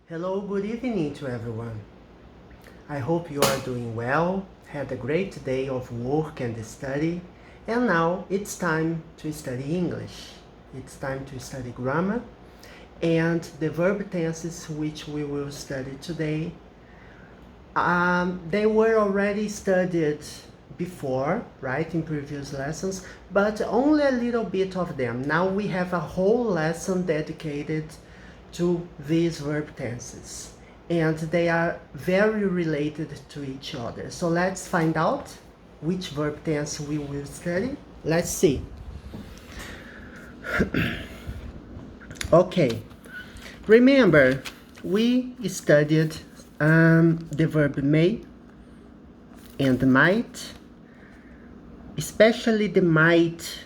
Hello, good evening to everyone. I hope you are doing well, had a great day of work and study, and now it's time to study English. It's time to study grammar and the verb tenses which we will study today. They were already studied before, right, in previous lessons, but only a little bit of them. Now we have a whole lesson dedicated to these verb tenses, and they are very related to each other. So let's find out which verb tense we will study. Let's see. Okay, remember we studied the verb may and might, especially the might.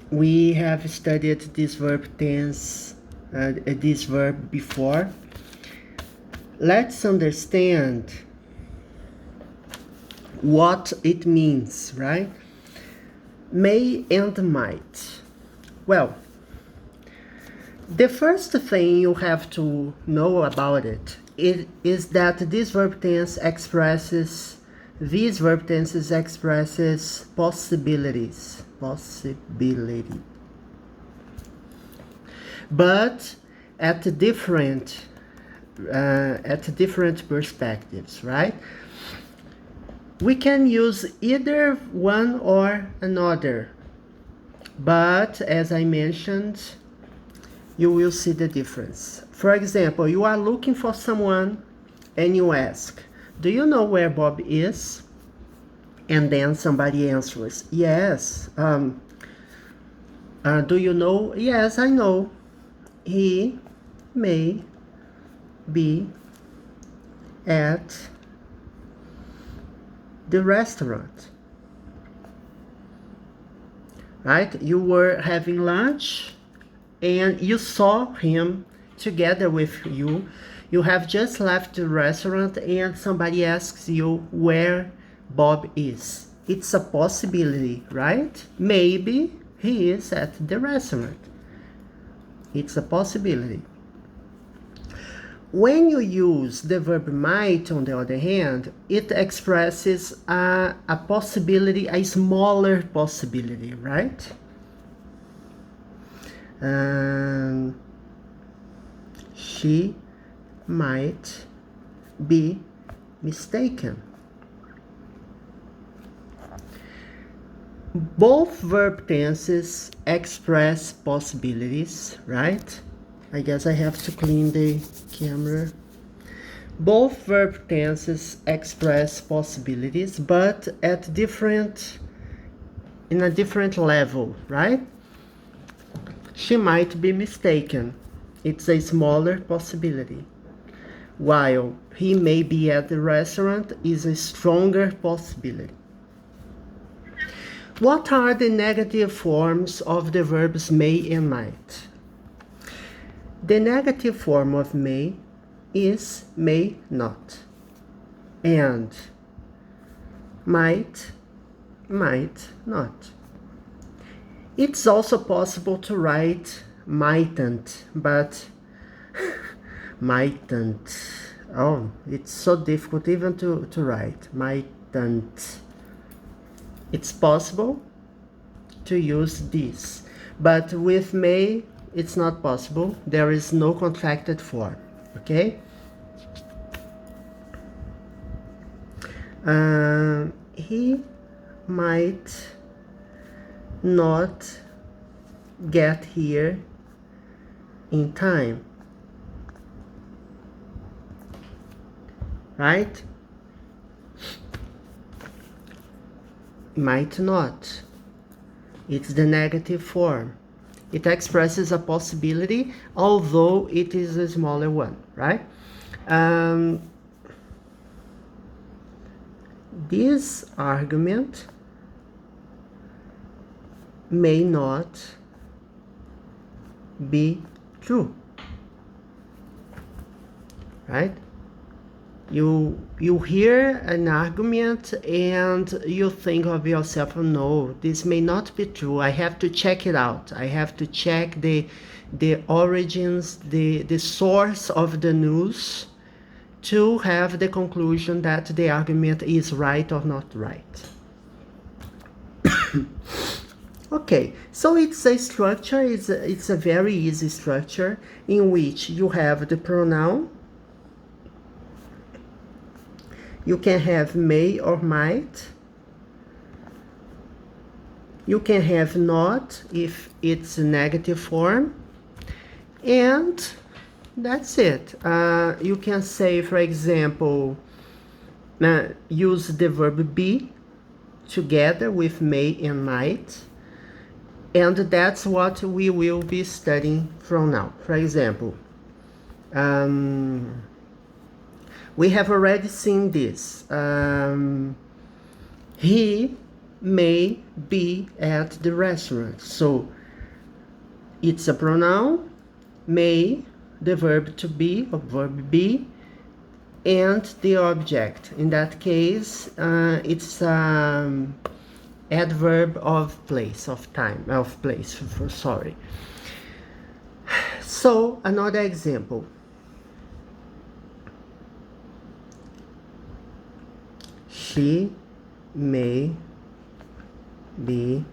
We have studied this verb tense, this verb before. Let's understand what it means, right? May and might. Well, the first thing you have to know about it is that these verb tenses expresses possibilities. But at different perspectives, right? We can use either one or another, but as I mentioned, you will see the difference. For example, you are looking for someone and you ask, do you know where Bob is? And then somebody answers, yes. Do you know? Yes, I know. He may be at the restaurant. Right? You were having lunch and you saw him together with you. You have just left the restaurant and somebody asks you where Bob is. It's a possibility, right? Maybe he is at the restaurant. It's a possibility. When you use the verb might, on the other hand, it expresses a possibility, a smaller possibility, right? She might be mistaken. Both verb tenses express possibilities, right? I guess I have to clean the camera. Both verb tenses express possibilities, but in a different level, right? She might be mistaken. It's a smaller possibility. While he may be at the restaurant is a stronger possibility. What are the negative forms of the verbs may and might? The negative form of may is may not, and might not. It's also possible to write mightn't, but mightn't. Oh, it's so difficult even to write. Mightn't. It's possible to use this, but with may, it's not possible. There is no contracted form, okay? He might not get here in time, right? Might not. It's the negative form. It expresses a possibility, although it is a smaller one, right? This argument may not be true, right? You You hear an argument and you think of yourself, oh, no, this may not be true. I have to check it out. I have to check the origins, the source of the news to have the conclusion that the argument is right or not right. Okay, so it's a structure, it's a very easy structure in which you have the pronoun. You can have may or might. You can have not if it's a negative form. And that's it. You can say, for example, use the verb be together with may and might. And that's what we will be studying from now. For example, we have already seen this. He may be at the restaurant. So it's a pronoun, may, the verb to be or verb be, and the object. In that case, it's adverb of place, of time, of place, sorry. So another example. She may be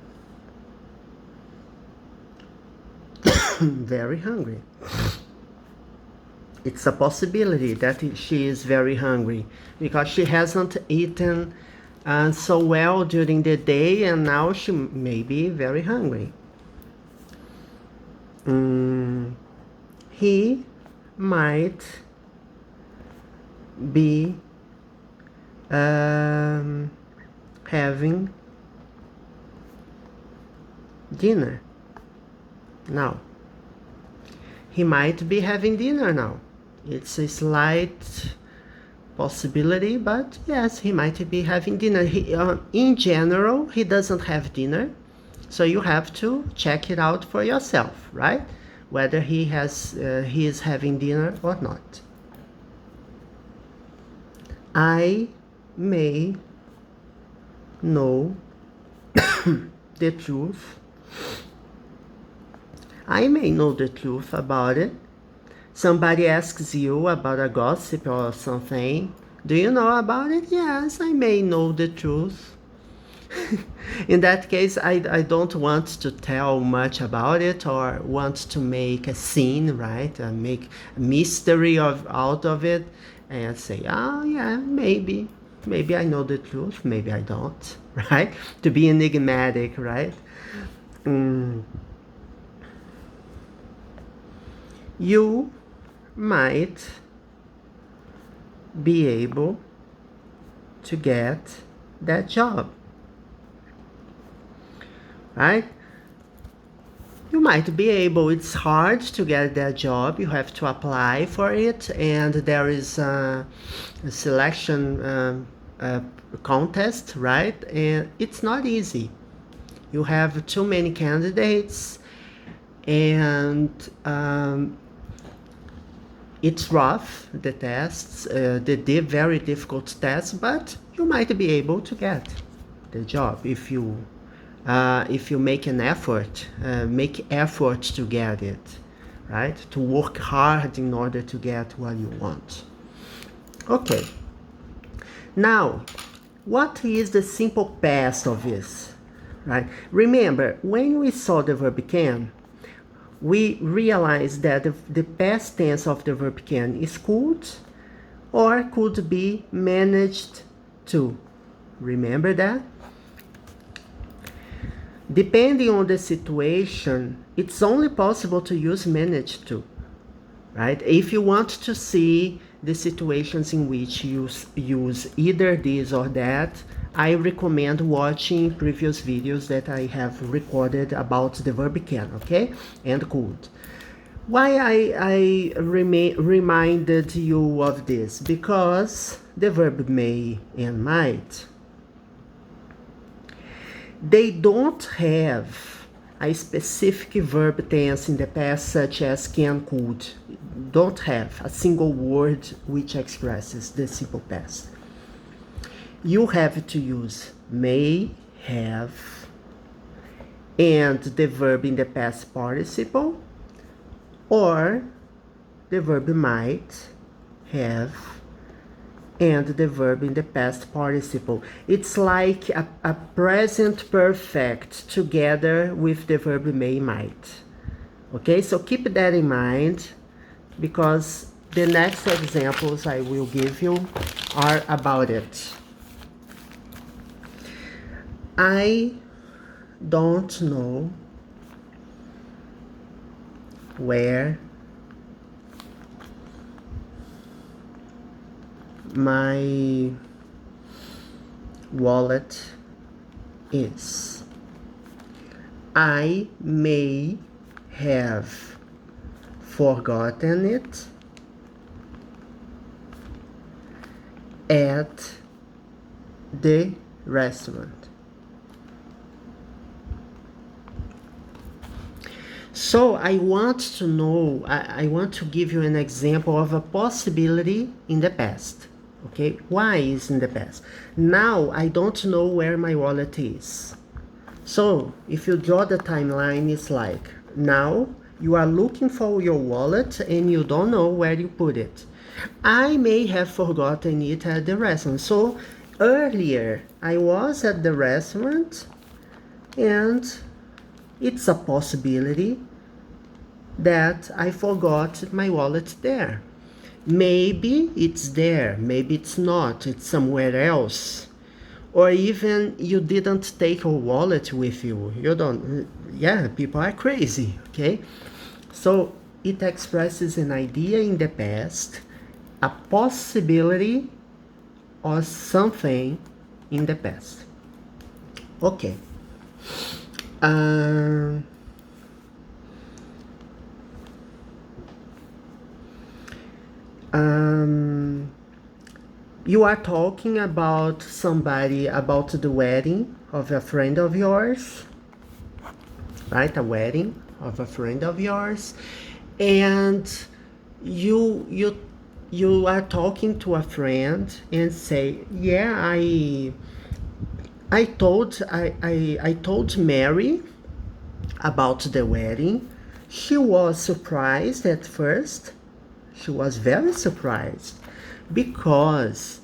very hungry. It's a possibility that she is very hungry because she hasn't eaten so well during the day, and now she may be very hungry. He might be having dinner now. He might be having dinner now. It's a slight possibility, but yes, he might be having dinner. In general, he doesn't have dinner, so you have to check it out for yourself, right? Whether he is having dinner or not. I may know the truth. I may know the truth about it. Somebody asks you about a gossip or something. Do you know about it? Yes, I may know the truth. In that case, I don't want to tell much about it or want to make a scene, right? Make a mystery out of it and say, oh yeah, maybe I know the truth, maybe I don't, right? To be enigmatic, right? You might be able to get that job, right? You might be able. It's hard to get that job. You have to apply for it, and there is a selection contest, right? And it's not easy. You have too many candidates, and it's rough, the tests, the very difficult tests, but you might be able to get the job if you make an effort, make effort to get it, right? To work hard in order to get what you want. Okay. Now, what is the simple past of this, right? Remember, when we saw the verb can, we realized that the past tense of the verb can is could or could be managed to. Remember that? Depending on the situation, it's only possible to use managed to, right? If you want to see the situations in which you use either this or that, I recommend watching previous videos that I have recorded about the verb can, okay? And could. Why I reminded you of this? Because the verb may and might, they don't have a specific verb tense in the past such as can, could. Don't have a single word which expresses the simple past. you have to use may have and the verb in the past participle, or the verb might have and the verb in the past participle. It's like a present perfect together with the verb may, might. Okay, so keep that in mind, because the next examples I will give you are about it. I don't know where my wallet is. I may have forgotten it at the restaurant. So I want to know, I want to give you an example of a possibility in the past. Okay, why is in the past? Now I don't know where my wallet is. So if you draw the timeline, it's like, now you are looking for your wallet and you don't know where you put it. I may have forgotten it at the restaurant. So earlier I was at the restaurant and it's a possibility that I forgot my wallet there. Maybe it's there, maybe it's not, it's somewhere else. Or even you didn't take a wallet with you. You don't, yeah, people are crazy, okay? So it expresses an idea in the past, a possibility or something in the past. Okay. You are talking about somebody, about the wedding of a friend of yours, right? A wedding of a friend of yours, and you are talking to a friend and say, yeah, I told Mary about the wedding. She was surprised at first. She was very surprised. Because,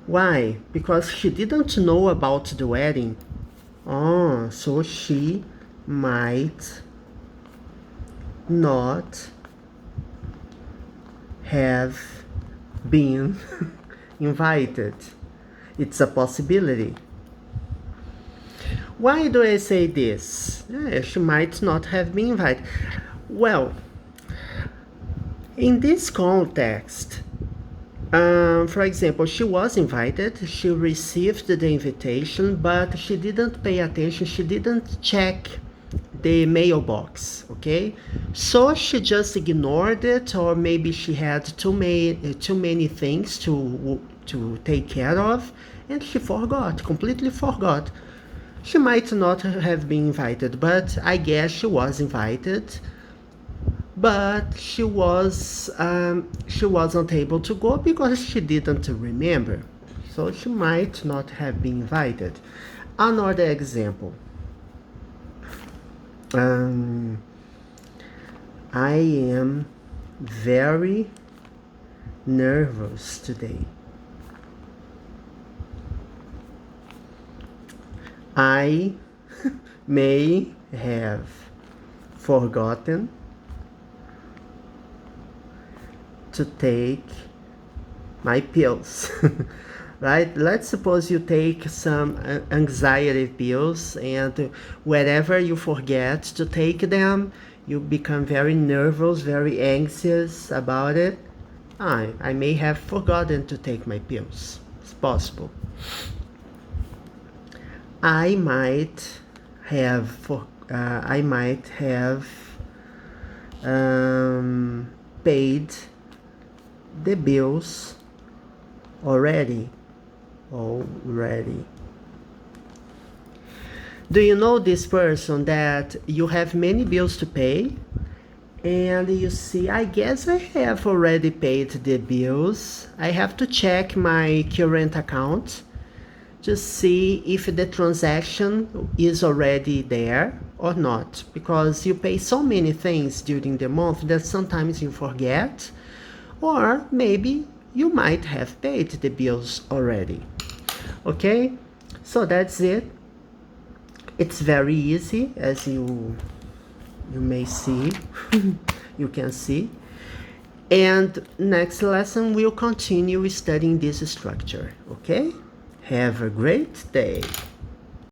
why? Because she didn't know about the wedding. Oh, so she might not have been invited. It's a possibility. Why do I say this? She might not have been invited. Well, in this context, for example, she was invited, she received the invitation, but she didn't pay attention, she didn't check the mailbox, okay? So she just ignored it, or maybe she had too many things to take care of, and she forgot, completely forgot. She might not have been invited, but I guess she was invited. But she wasn't able to go because she didn't remember. So she might not have been invited. Another example. I am very nervous today. I may have forgotten to take my pills. Right? Let's suppose you take some anxiety pills, and wherever you forget to take them, you become very nervous, very anxious about it. I may have forgotten to take my pills. It's possible. I might have paid the bills already. Do you know this person that you have many bills to pay, And you see, I guess I have already paid the bills. I have to check my current account to see if the transaction is already there or not, because you pay so many things during the month that sometimes you forget, or maybe you might have paid the bills already. Okay, so that's it. It's very easy, as you may see. You can see. And next lesson we'll continue studying this structure. Okay, have a great day.